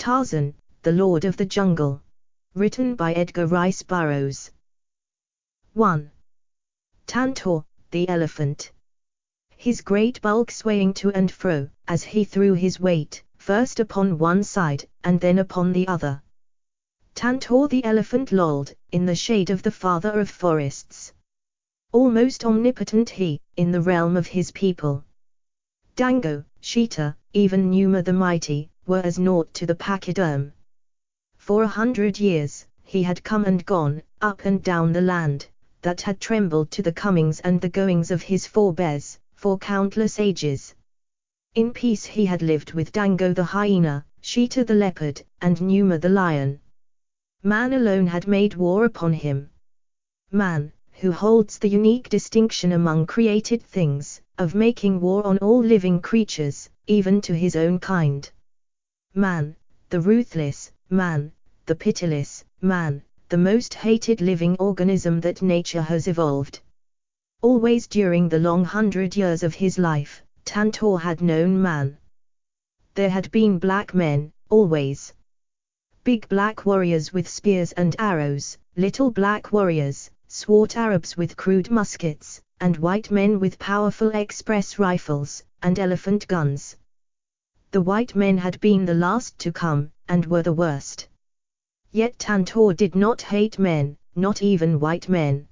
Tarzan, the Lord of the Jungle. Written by Edger Rice Burroughs. 1. Tantor, the elephant. His great bulk swaying to and fro, as he threw his weight, first upon one side, and then upon the other. Tantor the elephant lolled, in the shade of the father of forests. Almost omnipotent he, in the realm of his people. Dango, Sheeta, even Numa the mighty, were as naught to the pachyderm. For 100 years, he had come and gone, up and down the land, that had trembled to the comings and the goings of his forebears, for countless ages. In peace he had lived with Dango the hyena, Sheeta the leopard, and Numa the lion. Man alone had made war upon him. Man, who holds the unique distinction among created things, of making war on all living creatures, even to his own kind. Man, the ruthless, man, the pitiless, man, the most hated living organism that nature has evolved. Always during the long 100 years of his life, Tantor had known man. There had been black men, always. Big black warriors with spears and arrows, little black warriors, swart Arabs with crude muskets, and white men with powerful express rifles, and elephant guns. The white men had been the last to come, and were the worst. Yet Tantor did not hate men, not even white men.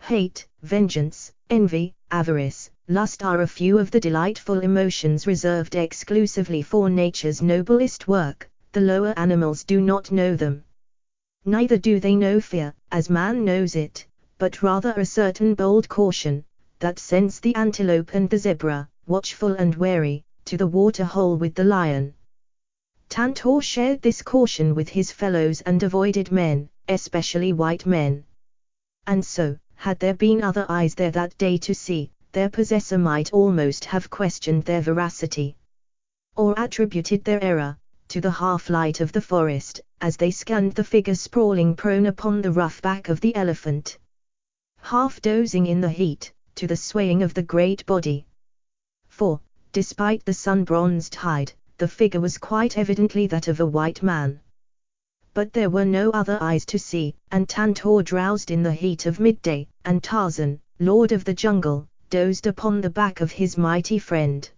Hate, vengeance, envy, avarice, lust are a few of the delightful emotions reserved exclusively for nature's noblest work. The lower animals do not know them. Neither do they know fear, as man knows it, but rather a certain bold caution, that sends the antelope and the zebra, watchful and wary, to the water hole with the lion. Tantor shared this caution with his fellows and avoided men, especially white men. And so, had there been other eyes there that day to see, their possessor might almost have questioned their veracity, or attributed their error to the half-light of the forest, as they scanned the figure sprawling prone upon the rough back of the elephant. Half dozing in the heat, to the swaying of the great body. For, despite the sun-bronzed hide, the figure was quite evidently that of a white man. But there were no other eyes to see, and Tantor drowsed in the heat of midday, and Tarzan, lord of the jungle, dozed upon the back of his mighty friend.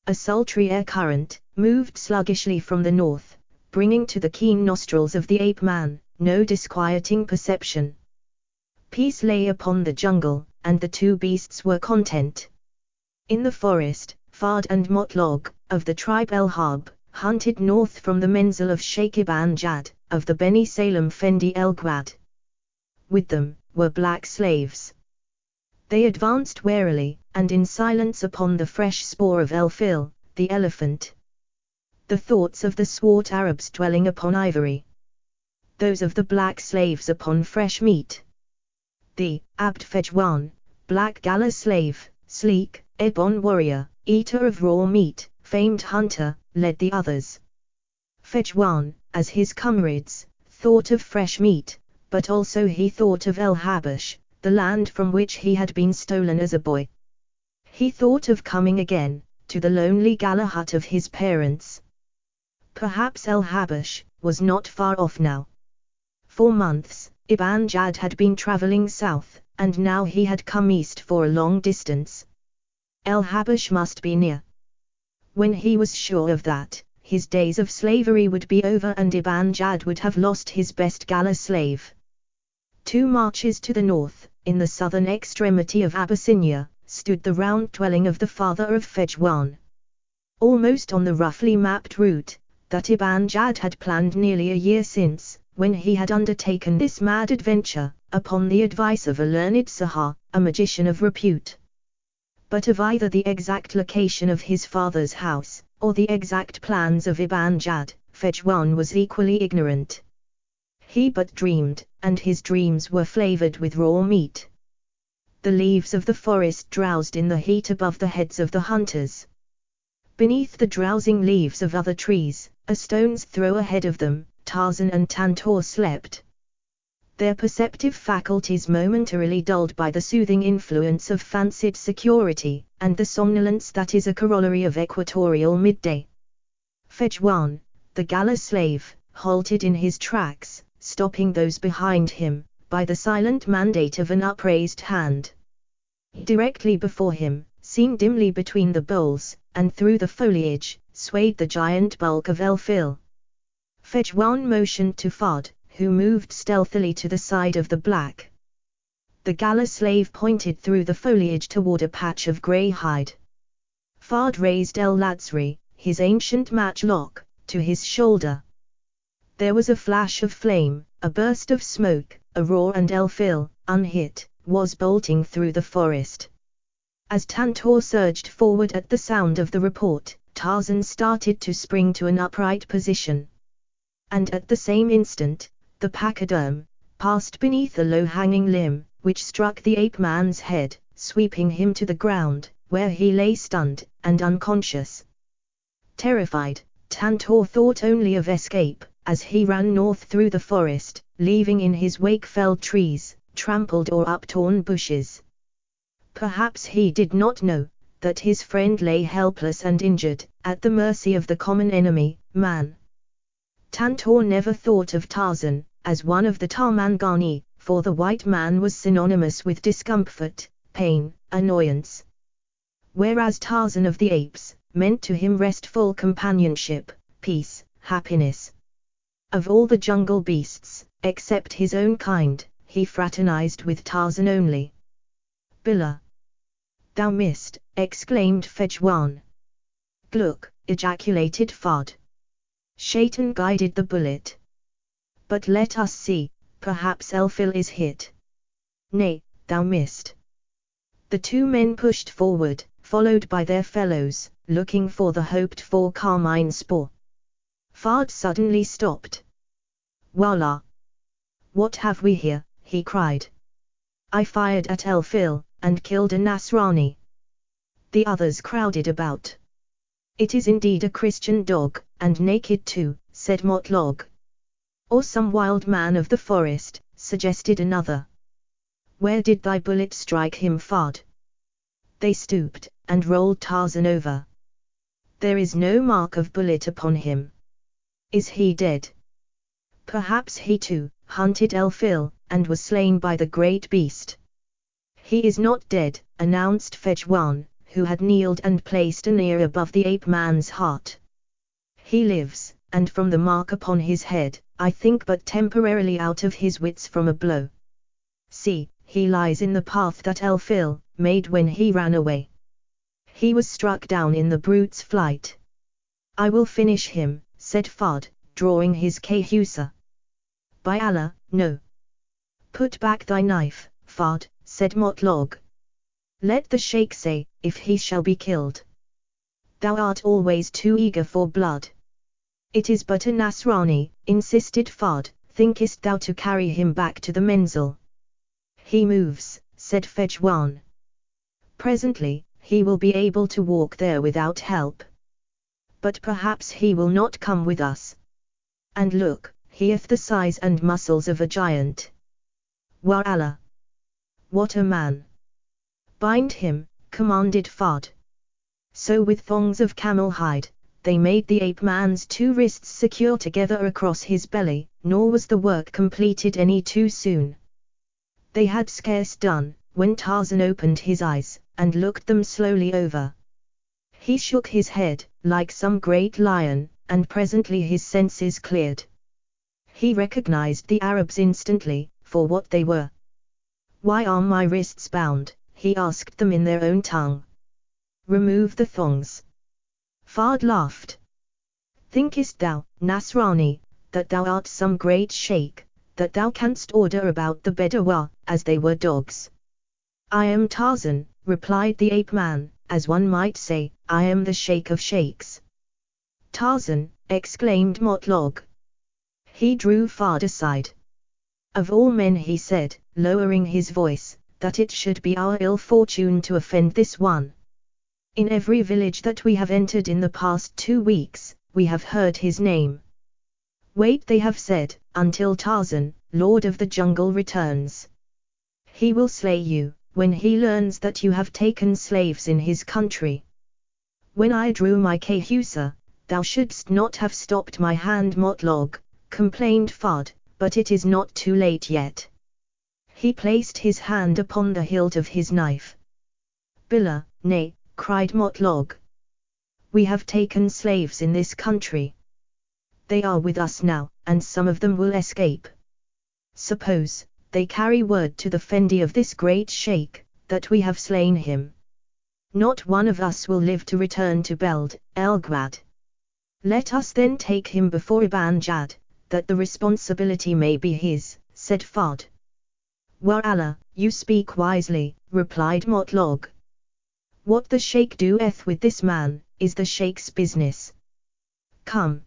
A sultry air current moved sluggishly from the north, bringing to the keen nostrils of the ape-man no disquieting perception. Peace lay upon the jungle, and the two beasts were content. In the forest, Fard and Motlog, of the tribe El-Harb, hunted north from the Menzil of Sheikh Ibn Jad, of the Beni Salem Fendi El-Gwad. With them were black slaves. They advanced warily, and in silence upon the fresh spoor of El-Fil, the elephant. The thoughts of the swart Arabs dwelling upon ivory. Those of the black slaves upon fresh meat. The Abd Fejwan, black gala slave, sleek, ebon warrior, eater of raw meat, famed hunter, led the others. Fejwan, as his comrades, thought of fresh meat, but also he thought of El-Habash, the land from which he had been stolen as a boy. He thought of coming again, to the lonely gala hut of his parents. Perhaps El-Habash was not far off now. For months, Ibn Jad had been traveling south, and now he had come east for a long distance. El-Habash must be near. When he was sure of that, his days of slavery would be over and Ibn Jad would have lost his best gala slave. 2 marches to the north, in the southern extremity of Abyssinia, stood the round dwelling of the father of Fejwan. Almost on the roughly mapped route that Ibn Jad had planned nearly a year since, when he had undertaken this mad adventure, upon the advice of a learned Sahar, a magician of repute. But of either the exact location of his father's house, or the exact plans of Ibn Jad, Fejwan was equally ignorant. He but dreamed, and his dreams were flavored with raw meat. The leaves of the forest drowsed in the heat above the heads of the hunters. Beneath the drowsing leaves of other trees, a stone's throw ahead of them, Tarzan and Tantor slept. Their perceptive faculties momentarily dulled by the soothing influence of fancied security, and the somnolence that is a corollary of equatorial midday. Fejwan, the galley slave, halted in his tracks, stopping those behind him, by the silent mandate of an upraised hand. Directly before him, seen dimly between the boles, and through the foliage, swayed the giant bulk of Elfil. Fedjwan motioned to Fard, who moved stealthily to the side of the black. The galley slave pointed through the foliage toward a patch of grey hide. Fard raised El Ladsri, his ancient matchlock, to his shoulder. There was a flash of flame, a burst of smoke, a roar, and Elfil, unhit, was bolting through the forest. As Tantor surged forward at the sound of the report, Tarzan started to spring to an upright position. And at the same instant, the pachyderm passed beneath a low-hanging limb, which struck the ape-man's head, sweeping him to the ground, where he lay stunned and unconscious. Terrified, Tantor thought only of escape, as he ran north through the forest, leaving in his wake felled trees, trampled or uptorn bushes. Perhaps he did not know that his friend lay helpless and injured, at the mercy of the common enemy, man. Tantor never thought of Tarzan as one of the Tarmangani, for the white man was synonymous with discomfort, pain, annoyance. Whereas Tarzan of the Apes meant to him restful companionship, peace, happiness. Of all the jungle beasts, except his own kind, he fraternized with Tarzan only. Billa! Thou missed, exclaimed Fedjwan. Gluk, ejaculated Fard. Shaitan guided the bullet. But let us see, perhaps Elfil is hit. Nay, thou missed. The two men pushed forward, followed by their fellows, looking for the hoped-for carmine spore. Fard suddenly stopped. Voila! What have we here? He cried. I fired at Elfil, and killed a Nasrani. The others crowded about. It is indeed a Christian dog, and naked too, said Motlog. Or some wild man of the forest, suggested another. Where did thy bullet strike him, Fard? They stooped, and rolled Tarzan over. There is no mark of bullet upon him. Is he dead? Perhaps he too hunted Elfil, and was slain by the great beast. He is not dead, announced Fedjwan, who had kneeled and placed an ear above the ape-man's heart. He lives, and from the mark upon his head, I think but temporarily out of his wits from a blow. See, he lies in the path that Elfil made when he ran away. He was struck down in the brute's flight. I will finish him, said Fard, drawing his Kahusa. By Allah, no. Put back thy knife, Fard, said Motlog. Let the sheikh say, if he shall be killed. Thou art always too eager for blood. It is but a Nasrani, insisted Fard, thinkest thou to carry him back to the menzil? He moves, said Fedjwan. Presently, he will be able to walk there without help. But perhaps he will not come with us. And look, he hath the size and muscles of a giant. Wa Allah! What a man! Bind him, commanded Fard. So with thongs of camel hide, they made the ape-man's two wrists secure together across his belly, nor was the work completed any too soon. They had scarce done, when Tarzan opened his eyes, and looked them slowly over. He shook his head, like some great lion, and presently his senses cleared. He recognized the Arabs instantly, for what they were. Why are my wrists bound? He asked them in their own tongue. Remove the thongs. Fard laughed. Thinkest thou, Nasrani, that thou art some great sheikh, that thou canst order about the Bedouin, as they were dogs? I am Tarzan, replied the ape-man, as one might say, I am the sheikh of sheikhs. Tarzan, exclaimed Motlog. He drew Fard aside. Of all men, he said, lowering his voice, that it should be our ill fortune to offend this one. In every village that we have entered in the past 2 weeks, we have heard his name. Wait, they have said, until Tarzan, Lord of the Jungle, returns. He will slay you, when he learns that you have taken slaves in his country. When I drew my Kahusa, thou shouldst not have stopped my hand, Motlog, complained Fudd, but it is not too late yet. He placed his hand upon the hilt of his knife. Billa, nay, cried Motlog. We have taken slaves in this country. They are with us now, and some of them will escape. Suppose they carry word to the Fendi of this great sheikh, that we have slain him. Not one of us will live to return to Beld el Gwad. Let us then take him before Ibn Jad, that the responsibility may be his, said Fudd. Wa Allah, you speak wisely, replied Motlog. What the sheikh doeth with this man, is the sheikh's business. Come.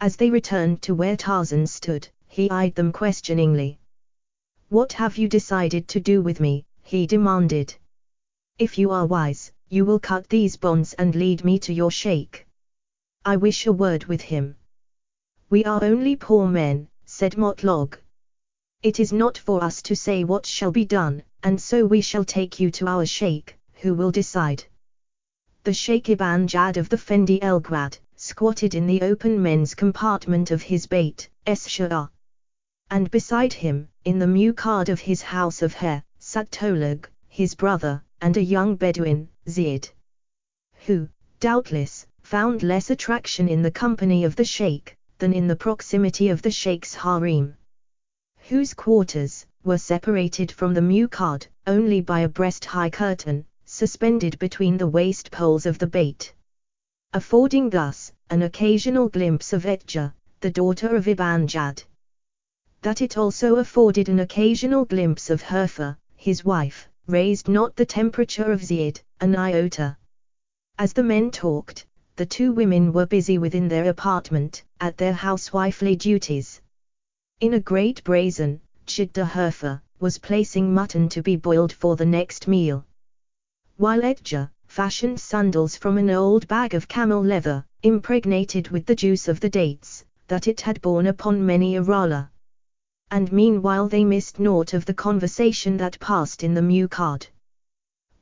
As they returned to where Tarzan stood, he eyed them questioningly. What have you decided to do with me? He demanded. If you are wise, you will cut these bonds and lead me to your sheikh. I wish a word with him. We are only poor men, said Motlog. It is not for us to say what shall be done, and so we shall take you to our sheikh, who will decide. The Sheikh Ibn Jad of the Fendi El Gwad squatted in the open men's compartment of his Beit Shah. And beside him, in the muqard of his house of hair, sat Tolag, his brother, and a young Bedouin, Zid, who, doubtless, found less attraction in the company of the sheikh, than in the proximity of the sheikh's harem, whose quarters were separated from the muqard only by a breast-high curtain, suspended between the waist poles of the bait, affording thus an occasional glimpse of Edger, the daughter of Ibn Jad. That it also afforded an occasional glimpse of Herfa, his wife, raised not the temperature of Zid an iota. As the men talked, the two women were busy within their apartment, at their housewifely duties. In a great brazen, Chidda Herfa was placing mutton to be boiled for the next meal, while Edger fashioned sandals from an old bag of camel leather, impregnated with the juice of the dates, that it had borne upon many a rala. And meanwhile they missed naught of the conversation that passed in the muqard.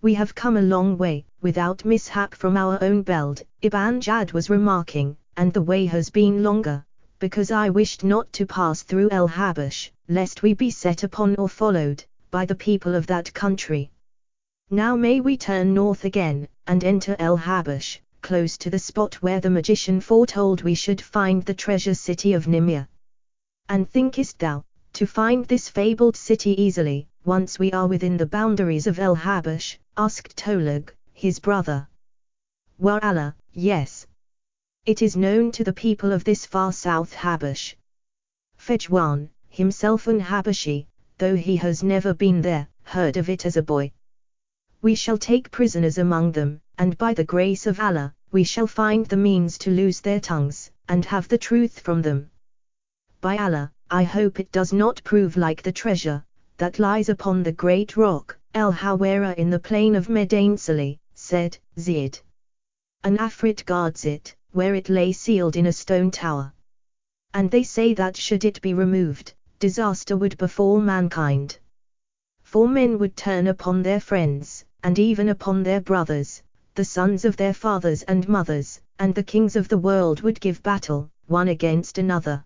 We have come a long way, without mishap from our own Beld, Ibn Jad was remarking, and the way has been longer, because I wished not to pass through El Habash, lest we be set upon or followed, by the people of that country. Now may we turn north again, and enter El Habash, close to the spot where the magician foretold we should find the treasure city of Nimia. And thinkest thou, to find this fabled city easily, once we are within the boundaries of El Habash? Asked Tolag, his brother. Wa Allah, yes. It is known to the people of this far south Habash. Fejwan, himself an Habashi, though he has never been there, heard of it as a boy. We shall take prisoners among them, and by the grace of Allah, we shall find the means to loose their tongues, and have the truth from them. By Allah, I hope it does not prove like the treasure that lies upon the great rock, El Hawara in the plain of Medainsali, said Zid. An Afrit guards it, where it lay sealed in a stone tower. And they say that should it be removed, disaster would befall mankind. For men would turn upon their friends, and even upon their brothers, the sons of their fathers and mothers, and the kings of the world would give battle, one against another.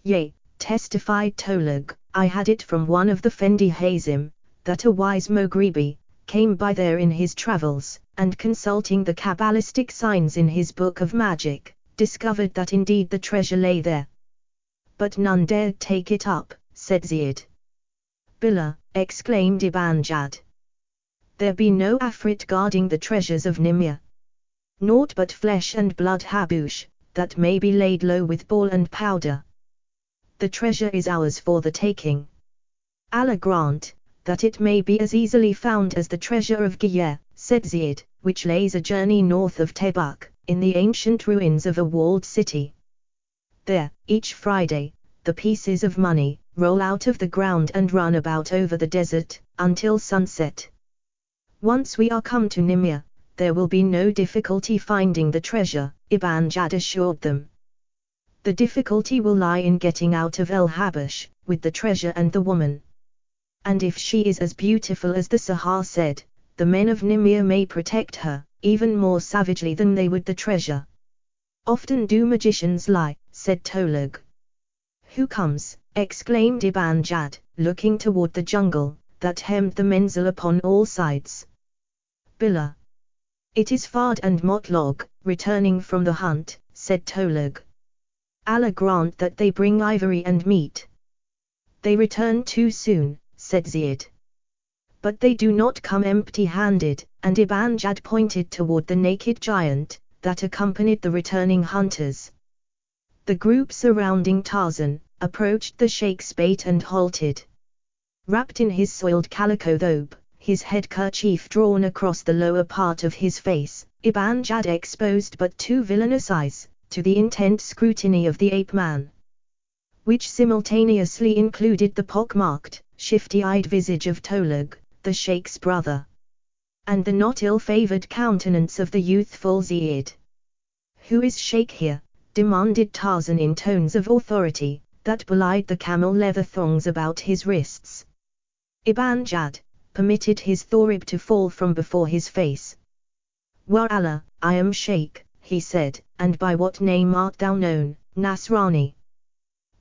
Yea, testified Tolag, I had it from one of the Fendi Hazim, that a wise Moghribi came by there in his travels, and consulting the Kabbalistic signs in his book of magic, discovered that indeed the treasure lay there. But none dared take it up, said Zid. Billah, exclaimed Ibn Jad. There be no Afrit guarding the treasures of Nimia. Naught but flesh and blood Habush, that may be laid low with ball and powder. The treasure is ours for the taking. Allah grant that it may be as easily found as the treasure of Giyah, said Zid, which lays a journey north of Tebuk, in the ancient ruins of a walled city. There, each Friday, the pieces of money roll out of the ground and run about over the desert, until sunset. Once we are come to Nimia, there will be no difficulty finding the treasure, Ibn Jad assured them. The difficulty will lie in getting out of El Habash, with the treasure and the woman. And if she is as beautiful as the Sahar said, the men of Nimia may protect her, even more savagely than they would the treasure. Often do magicians lie, said Tolug. Who comes? Exclaimed Ibn Jad, looking toward the jungle that hemmed the Menzel upon all sides. Billah. It is Fard and Motlog, returning from the hunt, said Tolug. Allah grant that they bring ivory and meat. They return too soon, said Ziyad. But they do not come empty-handed, and Ibn Jad pointed toward the naked giant that accompanied the returning hunters. The group surrounding Tarzan approached the sheikh's bait and halted. Wrapped in his soiled calico thobe, his head kerchief drawn across the lower part of his face, Ibn Jad exposed but two villainous eyes to the intent scrutiny of the ape-man, which simultaneously included the pock-marked, shifty-eyed visage of Tolug, the sheikh's brother, and the not ill-favored countenance of the youthful Ziyad. Who is sheikh here? Demanded Tarzan in tones of authority that belied the camel leather thongs about his wrists. Ibn Jad permitted his thorib to fall from before his face. Wa Allah, I am sheikh, he said, and by what name art thou known, Nasrani?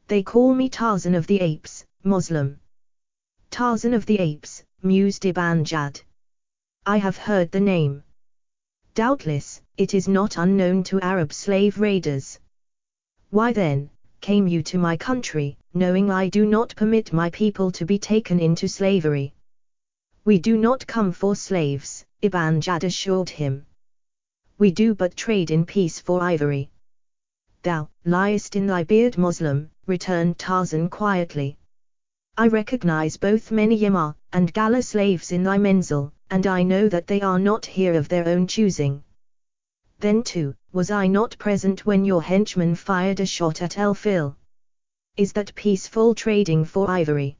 They call me Tarzan of the Apes, Muslim. Tarzan of the Apes, mused Ibn Jad. I have heard the name. Doubtless, it is not unknown to Arab slave raiders. Why then, came you to my country, knowing I do not permit my people to be taken into slavery? We do not come for slaves, Ibn Jad assured him. We do but trade in peace for ivory. Thou liest in thy beard, Muslim, returned Tarzan quietly. I recognize both many Yamar and Gala slaves in thy Menzel, and I know that they are not here of their own choosing. Then too, was I not present when your henchman fired a shot at El-Fil? Is that peaceful trading for ivory?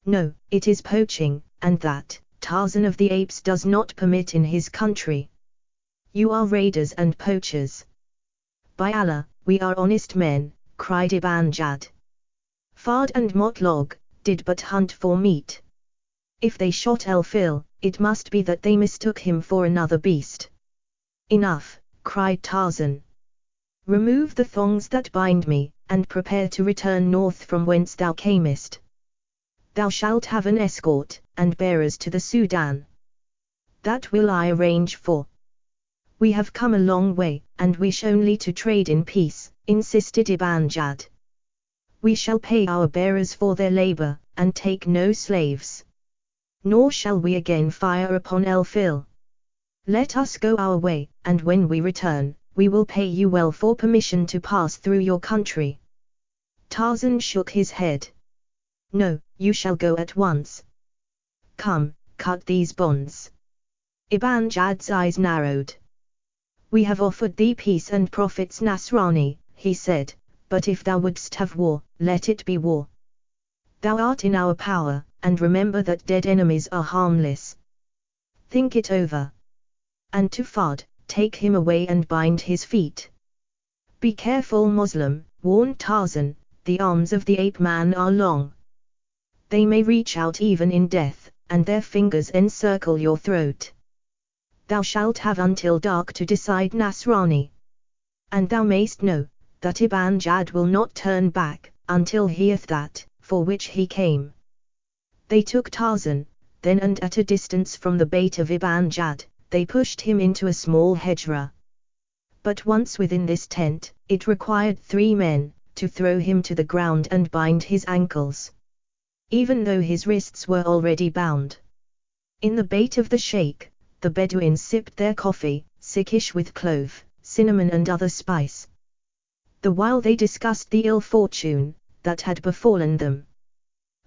No, it is poaching, and that, Tarzan of the Apes does not permit in his country. You are raiders and poachers. By Allah, we are honest men, cried Ibn Jad. Fard and Motlog did but hunt for meat. If they shot El-Fil, it must be that they mistook him for another beast. Enough, cried Tarzan. Remove the thongs that bind me, and prepare to return north from whence thou camest. Thou shalt have an escort, and bearers to the Sudan. That will I arrange for. We have come a long way, and wish only to trade in peace, insisted Ibn Jad. We shall pay our bearers for their labor, and take no slaves. Nor shall we again fire upon El-Fil. Let us go our way, and when we return, we will pay you well for permission to pass through your country. Tarzan shook his head. No, you shall go at once. Come, cut these bonds. Ibn Jad's eyes narrowed. We have offered thee peace and profits, Nasrani, he said, but if thou wouldst have war, let it be war. Thou art in our power, and remember that dead enemies are harmless. Think it over. And to Fard, take him away and bind his feet. Be careful, Muslim, warned Tarzan, the arms of the ape-man are long. They may reach out even in death, and their fingers encircle your throat. Thou shalt have until dark to decide, Nasrani. And thou mayst know, that Ibn Jad will not turn back, until he hath that, for which he came. They took Tarzan, then and at a distance from the bait of Ibn Jad, they pushed him into a small hejra. But once within this tent, it required 3 men, to throw him to the ground and bind his ankles, even though his wrists were already bound. In the bait of the sheikh, the Bedouins sipped their coffee, sickish with clove, cinnamon and other spice, the while they discussed the ill fortune that had befallen them.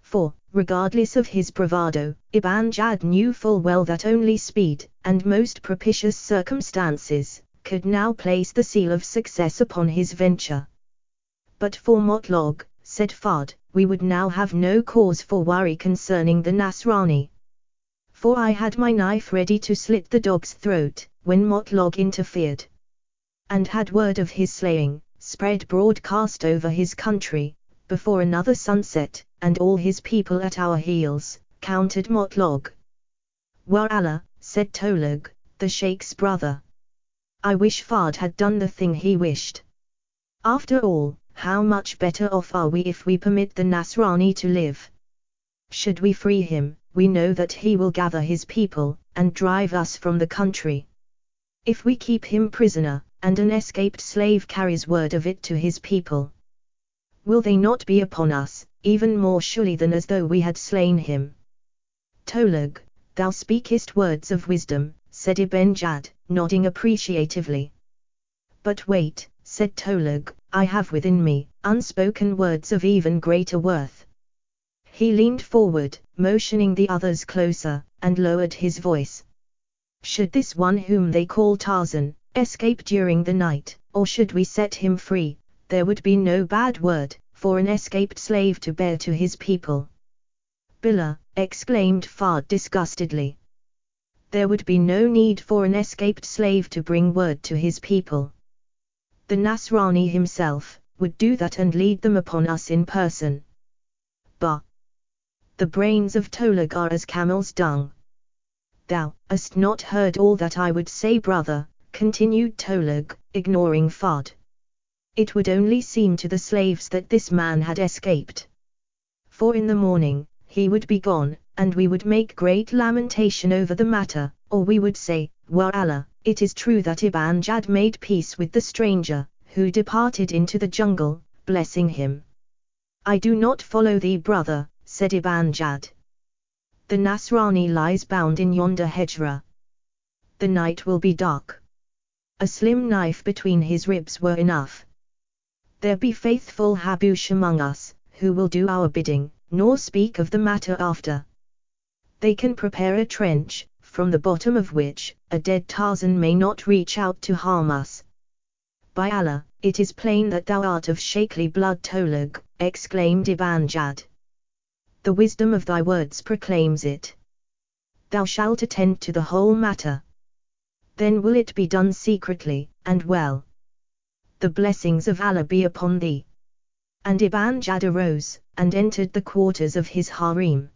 For, regardless of his bravado, Ibn Jad knew full well that only speed, and most propitious circumstances, could now place the seal of success upon his venture. But for Motlog, said Fard, we would now have no cause for worry concerning the Nasrani. For I had my knife ready to slit the dog's throat, when Motlog interfered, and had word of his slaying spread broadcast over his country, before another sunset, and all his people at our heels, countered Motlog. Wa Allah, said Tolug, the sheikh's brother. I wish Fard had done the thing he wished. After all, how much better off are we if we permit the Nasrani to live? Should we free him, we know that he will gather his people, and drive us from the country. If we keep him prisoner, and an escaped slave carries word of it to his people, will they not be upon us, even more surely than as though we had slain him? Tolug, thou speakest words of wisdom, said Ibn Jad, nodding appreciatively. But wait, said Tolug, I have within me unspoken words of even greater worth. He leaned forward, motioning the others closer, and lowered his voice. Should this one whom they call Tarzan escape during the night, or should we set him free, there would be no bad word for an escaped slave to bear to his people. Billah, exclaimed Fard disgustedly. There would be no need for an escaped slave to bring word to his people. The Nasrani himself would do that and lead them upon us in person. Bah! The brains of Tolug are as camel's dung. Thou hast not heard all that I would say, brother, continued Tolug, ignoring Fard. It would only seem to the slaves that this man had escaped. For in the morning, he would be gone, and we would make great lamentation over the matter, or we would say, Wa Allah, it is true that Ibn Jad made peace with the stranger, who departed into the jungle, blessing him. I do not follow thee, brother, said Ibn Jad. The Nasrani lies bound in yonder hedgerow. The night will be dark. A slim knife between his ribs were enough. There be faithful Habush among us, who will do our bidding, nor speak of the matter after. They can prepare a trench, from the bottom of which a dead Tarzan may not reach out to harm us. By Allah, it is plain that thou art of shakely blood, Tolug, exclaimed Ibn Jad. The wisdom of thy words proclaims it. Thou shalt attend to the whole matter. Then will it be done secretly, and well. The blessings of Allah be upon thee. And Ibn Jad arose, and entered the quarters of his harem.